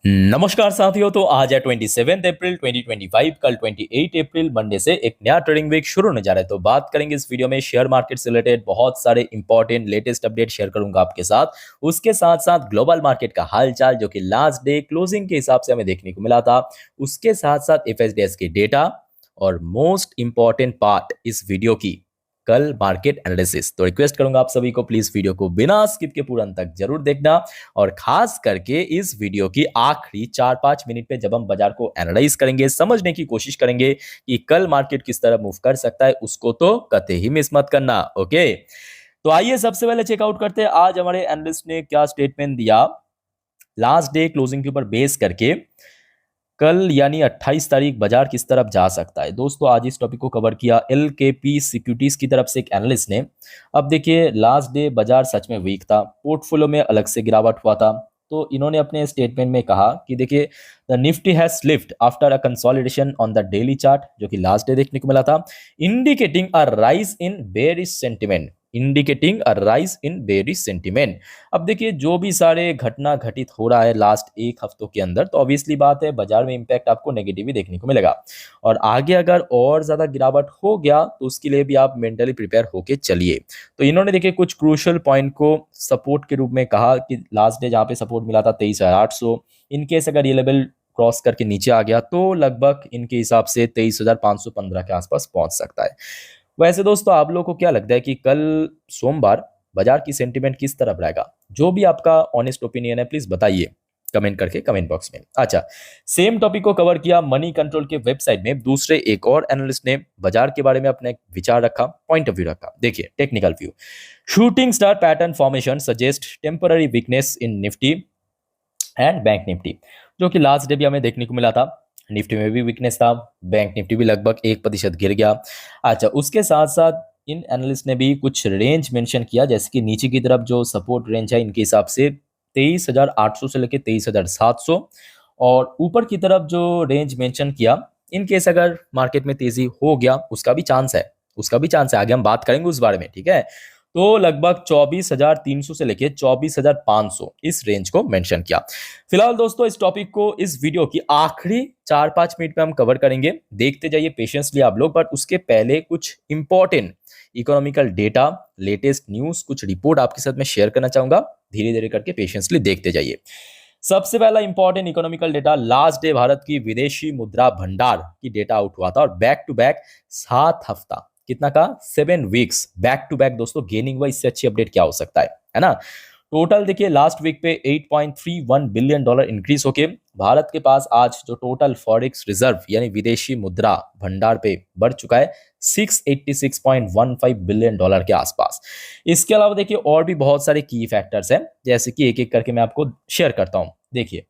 नमस्कार साथियों। तो आज है 27 अप्रैल 2025, कल 28 अप्रैल मंडे से एक नया ट्रेडिंग वीक शुरू होने जा रहा है। तो बात करेंगे इस वीडियो में शेयर मार्केट से रिलेटेड बहुत सारे इंपॉर्टेंट लेटेस्ट अपडेट शेयर करूंगा आपके साथ। उसके साथ साथ ग्लोबल मार्केट का हालचाल जो कि लास्ट डे क्लोजिंग के हिसाब से हमें देखने को मिला था, उसके साथ साथ एफएसडीएस के डेटा और मोस्ट इंपॉर्टेंट पार्ट इस वीडियो की कल मार्केट एनालिसिस। तो रिक्वेस्ट करूंगा आप सभी को प्लीज वीडियो को बिना स्किप के पूरा अंत तक जरूर देखना, और खास करके इस वीडियो की आखिरी 4-5 मिनट पे जब हम बाजार को एनालाइज करेंगे, समझने की कोशिश करेंगे कि कल मार्केट किस तरह मूव कर सकता है, उसको तो कतई ही मिस मत करना। ओके, तो आइए सबसे पहले चेकआउट करते हैं आज हमारे एनालिस्ट ने क्या स्टेटमेंट दिया लास्ट डे क्लोजिंग के ऊपर बेस करके। कल यानी 28 तारीख बाजार किस तरफ जा सकता है। दोस्तों आज इस टॉपिक को कवर किया एलकेपी सिक्योरिटीज की तरफ से एक एनालिस्ट ने। अब देखिए लास्ट डे बाजार सच में वीक था, पोर्टफोलियो में अलग से गिरावट हुआ था। तो इन्होंने अपने स्टेटमेंट में कहा कि देखिए the Nifty has slipped after a consolidation on the daily chart, जो कि लास्ट डे देखने को मिला था, indicating a rise in bearish sentiment. Indicating a rise in bearish sentiment. अब देखिए जो भी सारे घटना घटित हो रहा है लास्ट एक हफ्तों के अंदर, तो ऑब्वियसली बात है बाजार में इंपैक्ट आपको नेगेटिव ही देखने को मिलेगा। और आगे अगर और ज्यादा गिरावट हो गया तो उसके लिए भी आप मेंटली प्रिपेयर होके चलिए। तो इन्होंने देखिए कुछ क्रूशियल पॉइंट को सपोर्ट के रूप में कहा कि लास्ट डे जहाँ पे सपोर्ट मिला था 23,800, इनकेस अगर ये लेवल क्रॉस करके नीचे आ गया तो लगभग इनके हिसाब से 23,515 के आसपास पहुंच सकता है। वैसे दोस्तों आप लोगों को क्या लगता है कि कल सोमवार बाजार की सेंटीमेंट किस तरफ रहेगा? जो भी आपका ऑनेस्ट ओपिनियन है प्लीज बताइए कमेंट करके कमेंट बॉक्स में। अच्छा, सेम टॉपिक को कवर किया मनी कंट्रोल के वेबसाइट में दूसरे एक और एनालिस्ट ने बाजार के बारे में अपना एक विचार रखा, पॉइंट ऑफ व्यू रखा। देखिए technical view, shooting star pattern formation suggest temporary weakness in Nifty and bank Nifty, जो कि लास्ट डे भी हमें देखने को मिला था। निफ्टी में भी वीकनेस था, बैंक निफ्टी भी लगभग 1% गिर गया। अच्छा, उसके साथ साथ इन एनालिस्ट ने भी कुछ रेंज मेंशन किया, जैसे कि नीचे की तरफ जो सपोर्ट रेंज है इनके हिसाब से 23,800 से लेकर 23,700, और ऊपर की तरफ जो रेंज मेंशन किया इन केस अगर मार्केट में तेजी हो गया उसका भी चांस है, उसका भी चांस है, आगे हम बात करेंगे उस बारे में, ठीक है। तो लगभग 24,300 से लेके 24,500 इस रेंज को मेंशन किया। फिलहाल दोस्तों इस टॉपिक को इस वीडियो की आखिरी 4-5 मिनट में हम कवर करेंगे, देखते जाइए पेशेंसली आप लोग। बट उसके पहले कुछ important economical data, latest news, कुछ रिपोर्ट आपके साथ मैं शेयर करना चाहूंगा, धीरे धीरे करके पेशेंसली देखते जाइए। सबसे पहला important economical data, last day Bharat की विदेशी मुद्रा भंडार की डेटा आउट हुआ था, और बैक टू बैक 7 हफ्ता, कितना का 7 वीक्स बैक टू बैक दोस्तों गेनिंग हुआ। इससे अच्छी अपडेट क्या हो सकता है ना। टोटल देखिए लास्ट वीक पे 8.31 बिलियन डॉलर इंक्रीज होके भारत के पास आज जो टोटल फॉरेक्स रिजर्व यानी विदेशी मुद्रा भंडार पे बढ़ चुका है 686.15 बिलियन डॉलर के आसपास। इसके अलावा देखिए और भी बहुत सारे की फैक्टर्स हैं, जैसे कि एक एक करके मैं आपको शेयर करता हूं। देखिए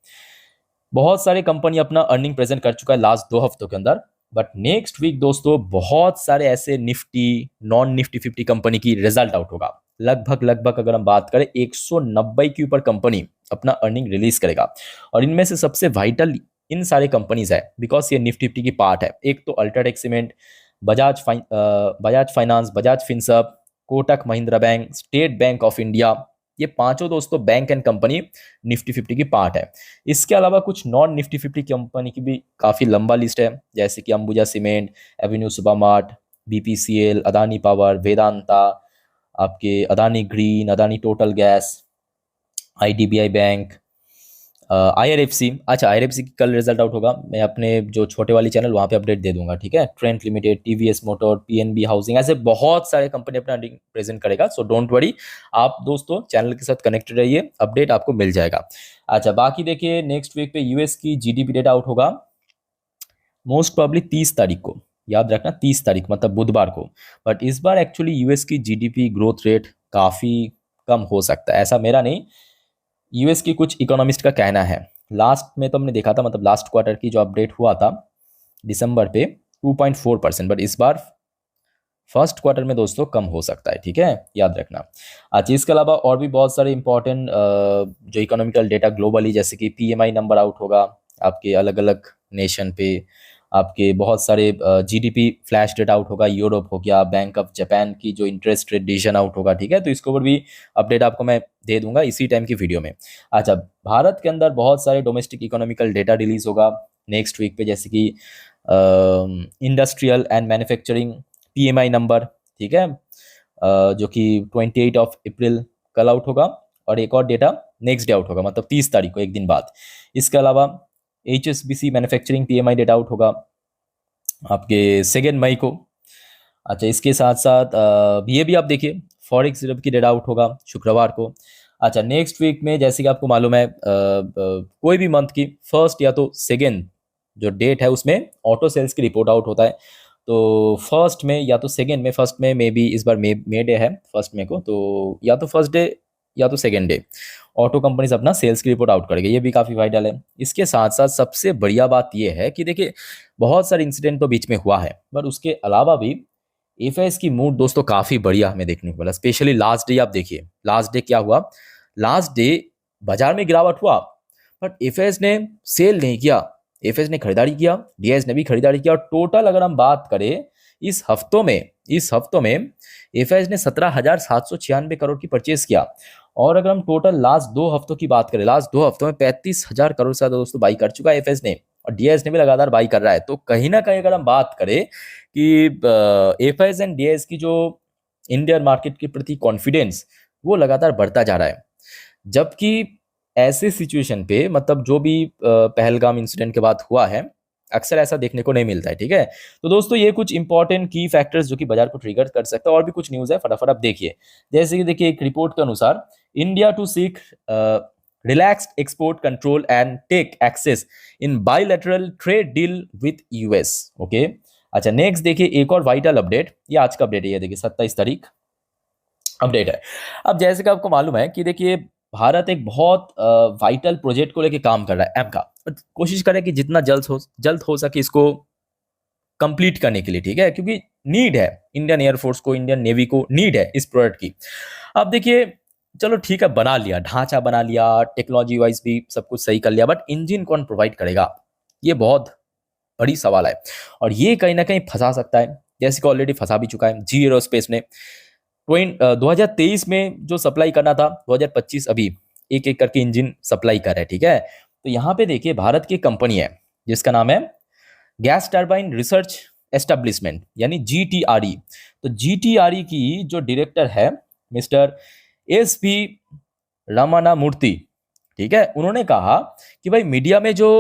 बहुत सारे कंपनी अपना अर्निंग प्रेजेंट कर चुका है लास्ट 2 हफ्तों के अंदर, बट नेक्स्ट वीक दोस्तों बहुत सारे ऐसे निफ्टी नॉन निफ्टी 50 कंपनी की रिजल्ट आउट होगा। लगभग लगभग अगर हम बात करें 190 के ऊपर कंपनी अपना अर्निंग रिलीज करेगा, और इनमें से सबसे वाइटल इन सारे कंपनीज है, बिकॉज ये निफ्टी 50 की पार्ट है। एक तो UltraTech cement, Bajaj finance, Bajaj Finserv, Kotak Mahindra bank, state bank of India, ये पांचों दोस्तों बैंक एंड कंपनी निफ्टी 50 की पार्ट है। इसके अलावा कुछ नॉन निफ्टी 50 कंपनी की भी काफी लंबा लिस्ट है, जैसे कि Ambuja Cement, Avenue Supermart, BPCL, Adani Power, Vedanta, आपके Adani Green, Adani Total Gas, IDBI Bank, IRFC. अच्छा, आईआरएफसी की कल रिजल्ट आउट होगा, मैं अपने जो छोटे वाली चैनल वहाँ पे अपडेट दे दूंगा, ठीक है। Trent limited, TVS motor, PNB housing, ऐसे बहुत सारे कंपनी अपना अर्निंग प्रेजेंट करेगा। सो डोंट वरी, आप दोस्तों चैनल के साथ कनेक्टेड रहिए, अपडेट आपको मिल जाएगा। अच्छा, बाकी देखिए नेक्स्ट वीक पे यूएस की जीडीपी डेटा आउट होगा, मोस्ट प्रॉब्ली 30 तारीख को, याद रखना 30 तारीख मतलब बुधवार को। बट इस बार एक्चुअली यूएस की जीडीपी ग्रोथ रेट काफी कम हो सकता है, ऐसा मेरा नहीं, यूएस की कुछ इकोनॉमिस्ट का कहना है। लास्ट में तो हमने देखा था, मतलब लास्ट क्वार्टर की जो अपडेट हुआ था दिसंबर पे 2.4%, बट इस बार फर्स्ट क्वार्टर में दोस्तों कम हो सकता है, ठीक है, याद रखना। अच्छा, इसके अलावा और भी बहुत सारे इंपॉर्टेंट जो इकोनॉमिकल डेटा ग्लोबली, जैसे कि पीएमआई नंबर आउट होगा आपके अलग अलग नेशन पे, आपके बहुत सारे जीडीपी फ्लैश डेट आउट होगा, यूरोप हो गया, बैंक ऑफ जापान की जो इंटरेस्ट रेट डिसीजन आउट होगा, ठीक है। तो इसके ऊपर भी अपडेट आपको मैं दे दूंगा इसी टाइम की वीडियो में। अच्छा, भारत के अंदर बहुत सारे डोमेस्टिक इकोनॉमिकल डेटा रिलीज होगा नेक्स्ट वीक पे, जैसे कि industrial and manufacturing PMI number, ठीक है, जो कि 28 ऑफ अप्रैल कल आउट होगा, और एक और डेटा नेक्स्ट डे आउट होगा, मतलब 30 तारीख को, एक दिन बाद। इसके अलावा HSBC manufacturing PMI data out होगा आपके 2 मई को। अच्छा, इसके साथ साथ ये भी आप देखिए, फॉरेक्स रिजर्व की डेटा आउट होगा शुक्रवार को। अच्छा, नेक्स्ट वीक में जैसे कि आपको मालूम है कोई भी मंथ की फर्स्ट या तो सेकेंड जो डेट है उसमें ऑटो सेल्स की रिपोर्ट आउट होता है। तो फर्स्ट में या तो सेकेंड में, फर्स्ट में मे बी इस बार मे डे है फर्स्ट में को, तो या तो फर्स्ट डे या तो सेकेंड डे ऑटो कंपनीज अपना सेल्स की रिपोर्ट आउट करेगी, ये भी काफ़ी वाइटल है। इसके साथ साथ सबसे बढ़िया बात ये है कि देखिए बहुत सारे इंसिडेंट तो बीच में हुआ है, पर उसके अलावा भी एफआईएस की मूड दोस्तों काफ़ी बढ़िया हमें देखने को मिला। स्पेशली लास्ट डे आप देखिए, लास्ट डे क्या हुआ, लास्ट डे बाजार में गिरावट हुआ, बट एफआईएस ने सेल नहीं किया, एफएस ने खरीदारी किया, डीएस ने भी खरीदारी किया, और टोटल अगर हम बात करें इस हफ्तों में एफएस ने 17,796 करोड़ की परचेज किया। और अगर हम टोटल लास्ट 2 हफ्तों की बात करें, लास्ट 2 हफ्तों में 35,000 करोड़ से ज्यादा दोस्तों बाई कर चुका है एफएस ने, और डीएस ने भी लगातार बाई कर रहा है। तो कहीं ना कहीं अगर हम बात करें कि एफएस एंड डीएस की जो इंडियन मार्केट के प्रति कॉन्फिडेंस वो लगातार बढ़ता जा रहा है, जबकि ऐसे सिचुएशन पे, मतलब जो भी पहलगाम इंसिडेंट के बाद हुआ है, अक्सर ऐसा देखने को नहीं मिलता है, ठीक है। तो दोस्तों ये कुछ इंपॉर्टेंट की फैक्टर्स जो कि बाजार को ट्रिगर कर सकता है। और भी कुछ न्यूज़ है, फटाफट आप देखिए। जैसे कि देखिए, एक रिपोर्ट के अनुसार India to seek relaxed export control and tech access in bilateral trade deal with US. Okay, अच्छा, नेक्स्ट देखिए एक और वाइटल अपडेट, ये आज का अपडेट है, ये देखिए 27 तारीख अपडेट है। अब जैसे कि आपको मालूम है कि देखिए भारत एक बहुत वाइटल प्रोजेक्ट को लेके काम कर रहा है, एम का। कोशिश करें कि जितना जल्द हो सके इसको कंप्लीट करने के लिए, ठीक है, क्योंकि नीड है इंडियन एयरफोर्स को, इंडियन नेवी को नीड है इस प्रोडक्ट की। अब देखिए, चलो ठीक है, बना लिया, ढांचा बना लिया, टेक्नोलॉजी वाइज भी सब कुछ सही कर लिया, बट इंजन कौन प्रोवाइड करेगा, ये बहुत बड़ी सवाल है। और ये कहीं ना कहीं फंसा सकता है, जैसे कि ऑलरेडी फंसा भी चुका है जी एरोस्पेस ने। 2023 में जो सप्लाई करना था, 2025 अभी एक एक करके इंजन सप्लाई कर रहा है, ठीक है। तो यहाँ पे देखिए भारत की कंपनी है जिसका नाम है गैस टर्बाइन रिसर्च एस्टेब्लिशमेंट, यानी जीटीआरई। तो जीटीआरई की जो डायरेक्टर है मिस्टर एस पी रमना मूर्ति, ठीक है, उन्होंने कहा कि भाई मीडिया में जो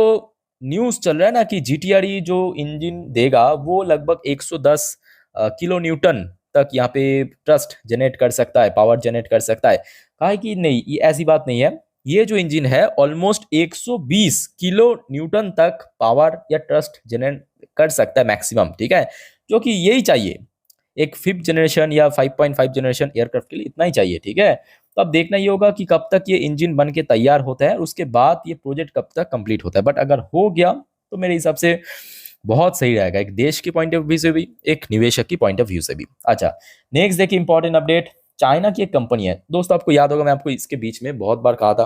न्यूज़ चल रहा है ना कि जीटीआरई जो इंजन देगा वो लगभग 110 किलो न्यूटन तक यहाँ पे ट्रस्ट जनरेट कर सकता है, पावर जनरेट कर सकता है। कहा है कि नहीं, ये ऐसी बात नहीं है, ये जो इंजन है ऑलमोस्ट 120 किलो न्यूटन तक पावर या ट्रस्ट जनरेट कर सकता है मैक्सिमम, ठीक है, जो कि यही चाहिए एक 5th जनरेशन या 5.5 जनरेशन एयरक्राफ्ट के लिए, इतना ही चाहिए, ठीक है। तो अब देखना ये होगा कि कब तक ये इंजन बन के तैयार होता है और उसके बाद ये प्रोजेक्ट कब तक कंप्लीट होता है। बट अगर हो गया तो मेरे हिसाब से बहुत सही रहेगा, एक देश की पॉइंट ऑफ व्यू से भी, एक निवेशक की पॉइंट ऑफ व्यू से भी। अच्छा, नेक्स्ट देखिए इंपॉर्टेंट अपडेट, चाइना की एक कंपनी है दोस्तों, आपको याद होगा मैं आपको इसके बीच में बहुत बार कहा था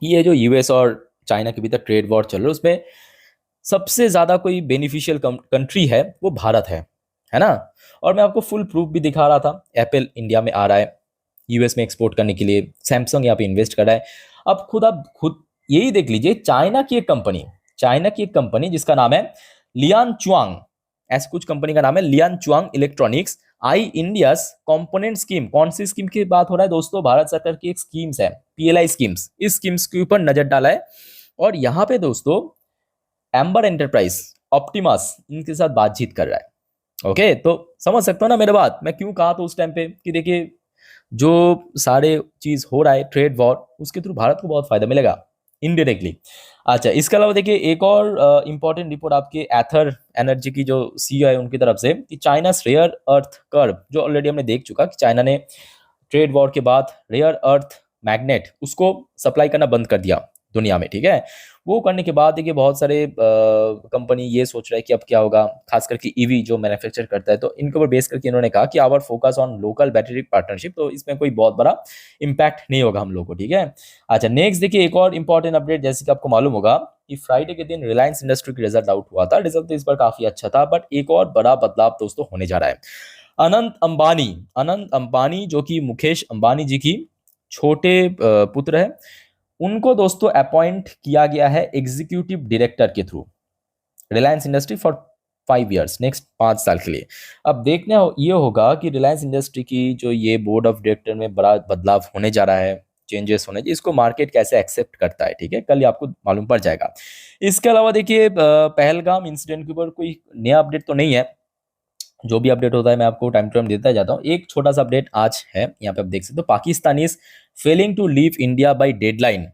कि ये जो यूएस और चाइना के बीच ट्रेड वॉर चल रहा है उसमें सबसे ज्यादा कोई बेनिफिशियल कंट्री है वो भारत है ना। और मैं आपको फुल प्रूफ भी दिखा रहा था, एप्पल इंडिया में आ रहा है यूएस में एक्सपोर्ट करने के लिए, सैमसंग यहाँ पे इन्वेस्ट कर रहा है। अब आप खुद यही देख लीजिए, चाइना की एक कंपनी जिसका नाम है लियान चुआंग, ऐसे कुछ कंपनी का नाम है लियान चुआंग इलेक्ट्रॉनिक्स, आई इंडियास कंपोनेंट स्कीम। कौन सी स्कीम की बात हो रहा है दोस्तों, भारत सरकार की एक स्कीम्स है पीएलआई स्कीम्स, इस स्कीम्स के ऊपर नजर डाला है। और यहाँ पे दोस्तों एम्बर एंटरप्राइज, ऑप्टिमस, इनके साथ बातचीत कर रहा है। ओके, तो समझ सकते हो ना मेरे बात, मैं क्यों कहा था उस टाइम पे कि देखिए जो सारे चीज हो रहा है ट्रेड वॉर, उसके थ्रू भारत को बहुत फायदा मिलेगा इनडायरेक्टली। अच्छा, इसके अलावा देखिए एक और इंपॉर्टेंट रिपोर्ट आपके एथर एनर्जी की जो सीईओ है उनकी तरफ से, कि चाइना रेयर अर्थ कर्व, जो ऑलरेडी हमने देख चुका कि चाइना ने ट्रेड वॉर के बाद रेयर अर्थ मैग्नेट उसको सप्लाई करना बंद कर दिया दुनिया में, ठीक है। वो करने के बाद देखिए बहुत सारे कंपनी ये सोच रहा है कि अब क्या होगा, खास करके ईवी जो मैन्युफैक्चर करता है, तो इनके ऊपर बेस करके इन्होंने कहा कि our focus on local battery partnership, तो इसमें कोई बहुत बड़ा इम्पैक्ट नहीं होगा हम लोग को, ठीक है। अच्छा नेक्स्ट देखिए एक और इंपॉर्टेंट अपडेट, जैसे कि आपको मालूम होगा कि फ्राइडे के दिन रिलायंस इंडस्ट्री की रिजल्ट आउट हुआ था। रिजल्ट तो इस बार काफी अच्छा था, बट एक और बड़ा बदलाव दोस्तों होने जा रहा है। अनंत अंबानी जो कि मुकेश अंबानी जी की छोटे पुत्र है, उनको दोस्तों अपॉइंट किया गया है एग्जीक्यूटिव डायरेक्टर के through Reliance industry for 5 years, next 5 साल के लिए। अब देखना ये होगा कि रिलायंस इंडस्ट्री की जो ये बोर्ड ऑफ डायरेक्टर में बड़ा बदलाव होने जा रहा है, चेंजेस होने, इसको मार्केट कैसे एक्सेप्ट करता है, ठीक है, कल ये आपको मालूम पड़ जाएगा। इसके अलावा देखिए पहलगाम इंसिडेंट के ऊपर कोई नया अपडेट तो नहीं है, जो भी अपडेट होता है मैं आपको टाइम टू टाइम देता जाता हूँ। एक छोटा सा अपडेट आज है, यहाँ पे आप देख सकते हो, Pakistan is failing to leave India by deadline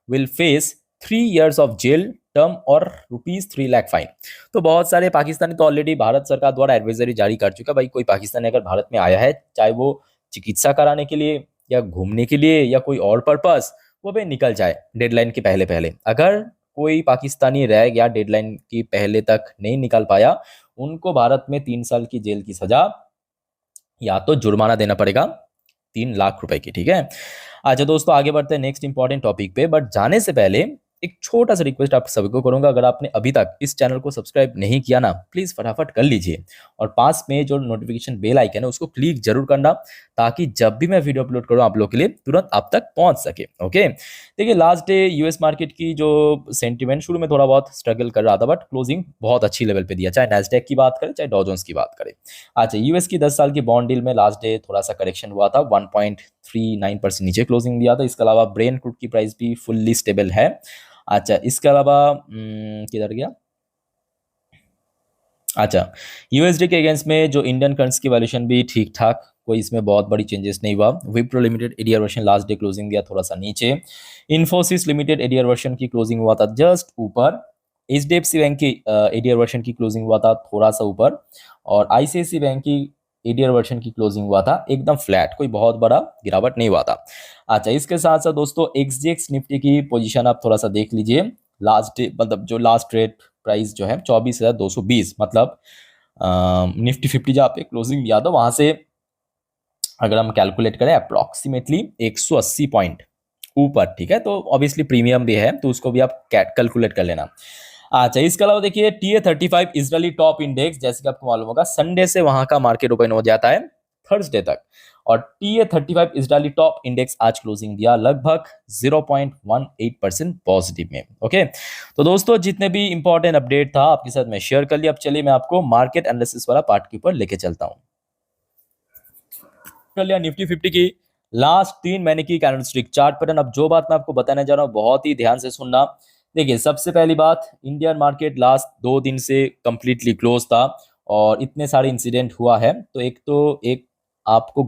will face 3 years of jail term और ₹3 लाख फाइन। तो बहुत सारे पाकिस्तानी तो ऑलरेडी भारत सरकार द्वारा एडवाइजरी जारी कर चुका है, भाई कोई पाकिस्तानी अगर भारत में आया है, चाहे वो चिकित्सा कराने के लिए या घूमने के लिए या कोई और पर्पस, वो भाई निकल जाए डेडलाइन के पहले पहले। अगर कोई पाकिस्तानी रह गया डेडलाइन की पहले तक नहीं निकल पाया, उनको भारत में 3 साल की जेल की सजा या तो जुर्माना देना पड़ेगा 3 लाख रुपए की, ठीक है। अच्छा दोस्तों आगे बढ़ते हैं नेक्स्ट इंपॉर्टेंट टॉपिक पे, बट जाने से पहले एक छोटा सा रिक्वेस्ट आप सभी को करूंगा, अगर आपने अभी तक इस चैनल को सब्सक्राइब नहीं किया ना, प्लीज फटाफट कर लीजिए, और पास में जो नोटिफिकेशन बेल आइकन है उसको क्लिक जरूर करना, ताकि जब भी मैं वीडियो अपलोड करूं आप लोग के लिए तुरंत आप तक पहुंच सके, ओके। देखिए लास्ट डे यूएस मार्केट की जो सेंटिमेंट शुरू में थोड़ा बहुत स्ट्रगल कर रहा था, बट क्लोजिंग बहुत अच्छी लेवल पे दिया, चाहे नैस्डैक की बात करें चाहे डॉ जोन्स की बात करें। अच्छा यूएस की 10 साल की बॉन्ड डील में लास्ट डे थोड़ा सा करेक्शन हुआ था, 1.39% नीचे क्लोजिंग दिया था। इसके अलावा ब्रेन क्रूड की प्राइस भी फुल्ली स्टेबल है। अच्छा इसके अलावा किधर गया, अच्छा यूएसडी के अगेंस्ट में जो इंडियन करेंसी की वैल्यूएशन भी ठीक ठाक, कोई इसमें बहुत बड़ी चेंजेस नहीं हुआ। Wipro limited ADR version last day closing दिया थोड़ा सा नीचे। इन्फोसिस लिमिटेड एडीआर वर्शन की क्लोजिंग हुआ था जस्ट ऊपर। एचडीएफसी बैंक की एडीआर वर्शन की क्लोजिंग हुआ था थोड़ा सा ऊपर, और आईसीआईसी बैंक की एडीआर वर्शन की क्लोजिंग हुआ था एकदम फ्लैट, कोई बहुत बड़ा गिरावट नहीं हुआ था। अच्छा इसके साथ साथ दोस्तों एक्सजेक्स निफ्टी की पोजीशन आप थोड़ा सा देख लीजिए। लास्ट डे मतलब जो लास्ट रेट प्राइस जो है 24,220, मतलब निफ्टी 50 जहाँ पे क्लोजिंग दिया था वहां से अगर हम कैलकुलेट करें अप्रोक्सीमेटली 180 पॉइंट ऊपर, ठीक है। तो ऑब्वियसली प्रीमियम भी है, तो उसको भी आप कैलकुलेट कर लेना। अच्छा इसके अलावा देखिए TA35 इजरायली टॉप इंडेक्स, जैसे कि आपको मालूम होगा संडे से वहां का मार्केट ओपन हो जाता है थर्सडे तक, और TA35 इजरायली टॉप इंडेक्स आज क्लोजिंग दिया लगभग 0.18% पॉजिटिव में, ओके। तो दोस्तों जितने भी इंपॉर्टेंट अपडेट था आपके साथ मैं शेयर कर लिया। अब चलिए मैं आपको मार्केट एनालिसिस वाला पार्ट के ऊपर लेके चलता हूं। कर लिया निफ्टी 50 की लास्ट 3 महीने की कैंडलस्टिक चार्ट पैटर्न। अब जो बात मैं आपको बताने जा रहा हूं बहुत ही ध्यान से सुनना। देखिए सबसे पहली बात, इंडियन मार्केट लास्ट 2 दिन से कंप्लीटली क्लोज था और इतने सारे इंसिडेंट हुआ है, तो एक आपको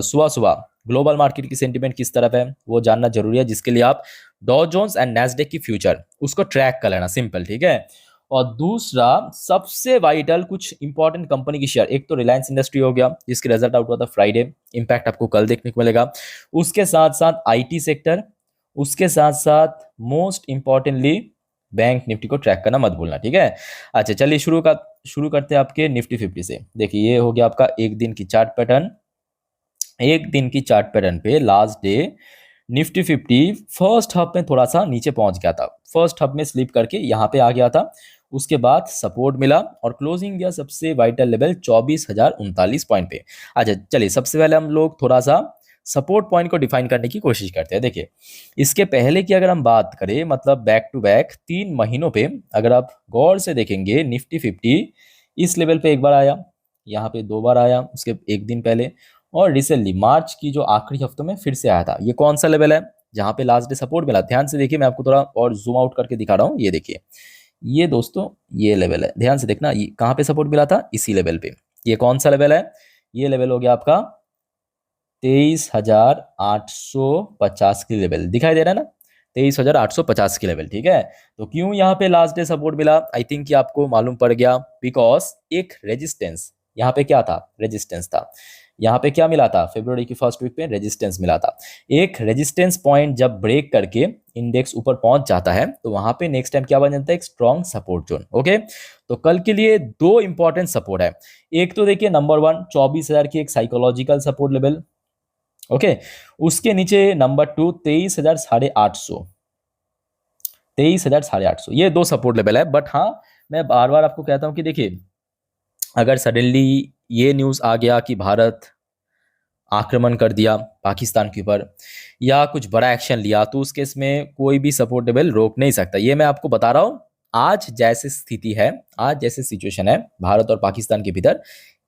सुबह सुबह ग्लोबल मार्केट की सेंटिमेंट किस तरफ है वो जानना जरूरी है, जिसके लिए आप डॉ जोन्स एंड नैस्डैक की फ्यूचर उसको ट्रैक कर लेना, सिंपल, ठीक है। और दूसरा सबसे वाइटल कुछ इंपॉर्टेंट कंपनी की शेयर, एक तो रिलायंस इंडस्ट्री हो गया जिसके रिजल्ट आउट हुआ था फ्राइडे, इंपैक्ट आपको कल देखने को मिलेगा। उसके साथ साथ आईटी सेक्टर, उसके साथ साथ मोस्ट इंपॉर्टेंटली बैंक निफ्टी को ट्रैक करना मत भूलना, ठीक है। अच्छा चलिए शुरू करते हैं आपके निफ्टी 50 से। देखिए ये हो गया आपका एक दिन की चार्ट पैटर्न। एक दिन की चार्ट पैटर्न पे last day Nifty 50 first hub में थोड़ा सा नीचे पहुंच गया था, फर्स्ट हब में स्लिप करके यहाँ पे आ गया था। उसके बाद सपोर्ट मिला और क्लोजिंग दिया सबसे वाइटल लेवल 24,039 पॉइंट पे। अच्छा चलिए सबसे पहले हम लोग थोड़ा सा सपोर्ट पॉइंट को डिफाइन करने की कोशिश करते हैं। देखिए इसके पहले की अगर हम बात करें, मतलब बैक टू बैक 3 महीनों पे अगर आप गौर से देखेंगे, निफ्टी 50 इस लेवल पे एक बार आया, यहाँ पे 2 बार आया, उसके एक दिन पहले, और रिसेंटली मार्च की जो आखिरी हफ्तों में फिर से आया था। ये कौन सा लेवल है जहां पे लास्ट डे सपोर्ट मिला? ध्यान से देखिए, मैं आपको थोड़ा और जूम आउट करके दिखा रहा हूँ। ये देखिए, ये दोस्तों ये लेवल है, ध्यान से देखना, ये कहाँ पे सपोर्ट मिला था? इसी लेवल पे। ये कौन सा लेवल है? ये लेवल हो गया आपका 23,850 की लेवल, दिखाई दे रहा है ना, 23,850 की लेवल, ठीक है। तो क्यों यहाँ पे लास्ट डे सपोर्ट मिला? आई थिंक कि आपको मालूम पड़ गया, बिकॉज एक रेजिस्टेंस यहाँ पे क्या था? रेजिस्टेंस था। यहाँ पे क्या मिला था, फरवरी की फर्स्ट वीक में रेजिस्टेंस मिला था। एक रेजिस्टेंस पॉइंट जब ब्रेक करके इंडेक्स ऊपर पहुंच जाता है तो वहां पे नेक्स्ट टाइम क्या बन जाता है, एक स्ट्रॉन्ग सपोर्ट जोन। ओके, तो कल के लिए दो इंपॉर्टेंट सपोर्ट है। एक तो देखिए नंबर 1 24,000 की एक साइकोलॉजिकल सपोर्ट लेवल। ओके, उसके नीचे नंबर 2 23,850, 23,850, ये दो सपोर्ट लेवल है। बट हाँ, मैं बार बार आपको कहता हूं कि देखिए अगर सडनली ये न्यूज़ आ गया कि भारत आक्रमण कर दिया पाकिस्तान के ऊपर या कुछ बड़ा एक्शन लिया, तो उस केस में कोई भी सपोर्ट लेवल रोक नहीं सकता। ये मैं आपको बता रहा हूँ, आज जैसे स्थिति है, आज जैसे सिचुएशन है भारत और पाकिस्तान के भीतर,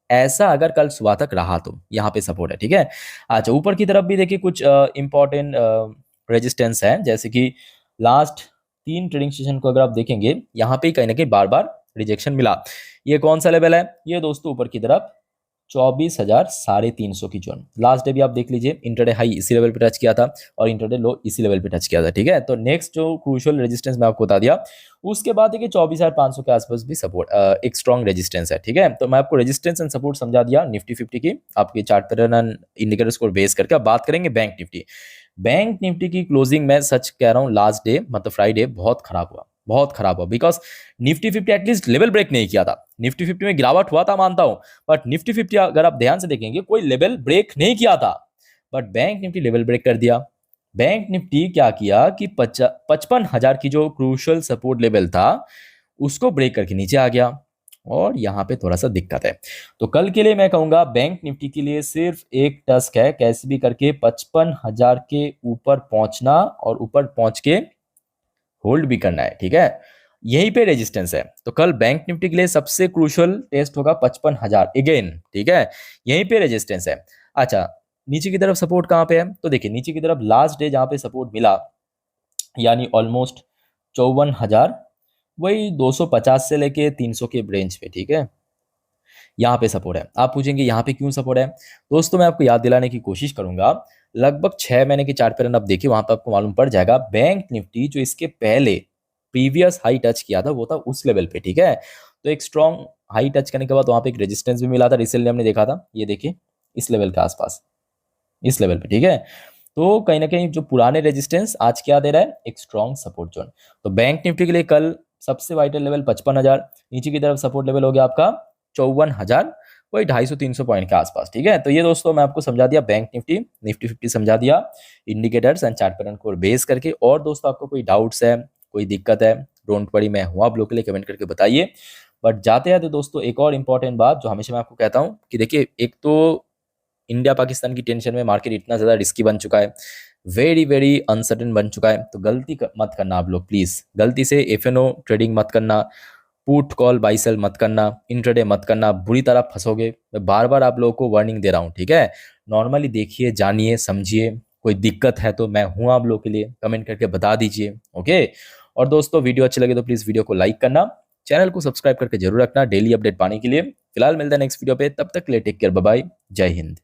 ऐसा अगर कल सुबह तक रहा तो यहाँ पे सपोर्ट है। ठीक है, अच्छा ऊपर की तरफ भी देखिए कुछ इंपॉर्टेंट रेजिस्टेंस है, जैसे कि लास्ट 3 ट्रेडिंग सेशन को अगर आप देखेंगे, यहाँ पे कहीं ना कहीं बार बार रिजेक्शन मिला। ये कौन सा लेवल है, ये दोस्तों ऊपर की तरफ 24,350 की जोन। लास्ट डे भी आप देख लीजिए, इंटरडे हाई इसी लेवल पे टच किया था और इंटरडे लो इसी लेवल पे टच किया था। ठीक है, तो नेक्स्ट जो क्रूशियल रेजिस्टेंस मैं आपको बता दिया, उसके बाद देखिए 24,500 के आसपास भी सपोर्ट एक स्ट्रॉन्ग रेजिस्टेंस है। ठीक है, तो मैं आपको रेजिस्टेंस एंड सपोर्ट समझा दिया निफ्टी 50 की आपके chart pattern and indicator score base करके। अब बात करेंगे बैंक निफ्टी। बैंक निफ्टी की क्लोजिंग में सच कह रहा हूँ, लास्ट डे मतलब फ्राइडे बहुत खराब हुआ, बहुत खराब हुआ। Because Nifty 50 at least level break नहीं किया था। निफ्टी 50 में गिरावट हुआ था मानता हूं, बट निफ्टी 50 अगर आप ध्यान से देखेंगे कोई लेवल ब्रेक नहीं किया था। But bank Nifty level break कर दिया। बैंक निफ्टी क्या किया कि 55,000 की जो क्रूशियल सपोर्ट लेवल था उसको ब्रेक करके नीचे आ गया, और यहाँ पे थोड़ा सा दिक्कत है। तो कल के लिए मैं कहूंगा बैंक निफ्टी के लिए सिर्फ एक टास्क है, कैसे भी करके 55,000 के ऊपर पहुंचना और ऊपर पहुंच के होल्ड भी करना है। ठीक है, यहीं पे रेजिस्टेंस है। तो कल बैंक निफ्टी के लिए सबसे क्रूशियल टेस्ट होगा 55,000 अगेन। ठीक है, यहीं पे रेजिस्टेंस है। अच्छा, नीचे की तरफ सपोर्ट कहाँ पे है, तो देखिए नीचे की तरफ लास्ट डे जहां पे सपोर्ट मिला, यानी ऑलमोस्ट 54,000, वही 250 से लेके 300 के रेंज पे। ठीक है, यहाँ पे सपोर्ट है। आप पूछेंगे यहाँ पे क्यों सपोर्ट है, दोस्तों मैं आपको याद दिलाने की कोशिश करूंगा। लगभग 6 महीने के चार्ट पैटर्न आप देखिए, वहां पे आपको मालूम पड़ जाएगा बैंक निफ्टी जो इसके पहले प्रीवियस हाई टच किया था वो था उस लेवल पे। ठीक है, तो एक स्ट्रॉन्ग हाई टच करने के बाद वहां पे एक रेजिस्टेंस भी मिला था, रिसेंटली हमने देखा था, ये देखिए इस लेवल के आसपास, इस लेवल पे। ठीक है, तो कहीं ना कहीं जो पुराने रेजिस्टेंस आज क्या दे रहा है, एक स्ट्रॉन्ग सपोर्ट जोन। तो बैंक निफ्टी के लिए कल सबसे वाइटल लेवल 55,000, नीचे की तरफ सपोर्ट लेवल हो गया आपका 54,000, वही 250-300 पॉइंट के आसपास। ठीक है, तो ये दोस्तों मैं आपको समझा दिया बैंक निफ्टी, निफ्टी 50 समझा दिया इंडिकेटर्स एंड चार्ट पैटर्न को बेस करके। और दोस्तों आपको कोई डाउट्स है, कोई दिक्कत है, डोंट वरी, मैं हूं आप लोग के लिए, कमेंट करके बताइए। बट जाते जाते दोस्तों एक और इंपॉर्टेंट बात जो हमेशा मैं आपको कहता हूं कि देखिए, एक तो इंडिया पाकिस्तान की टेंशन में मार्केट इतना ज़्यादा रिस्की बन चुका है, वेरी वेरी अनसर्टेन बन चुका है। तो गलती मत करना आप लोग प्लीज़, गलती से एफएनओ ट्रेडिंग मत करना, पुट कॉल बाई सेल मत करना, इंट्राडे मत करना, बुरी तरह फंसोगे। मैं बार बार आप लोगों को वार्निंग दे रहा हूँ। ठीक है, नॉर्मली देखिए, जानिए, समझिए, कोई दिक्कत है तो मैं हूँ आप लोगों के लिए, कमेंट करके बता दीजिए। ओके, और दोस्तों वीडियो अच्छी लगे तो प्लीज़ वीडियो को लाइक करना, चैनल को सब्सक्राइब करके जरूर रखना डेली अपडेट पाने के लिए। फिलहाल मिलते हैं नेक्स्ट वीडियो पे, तब तक के लिए टेक केयर, बाय बाय, जय हिंद।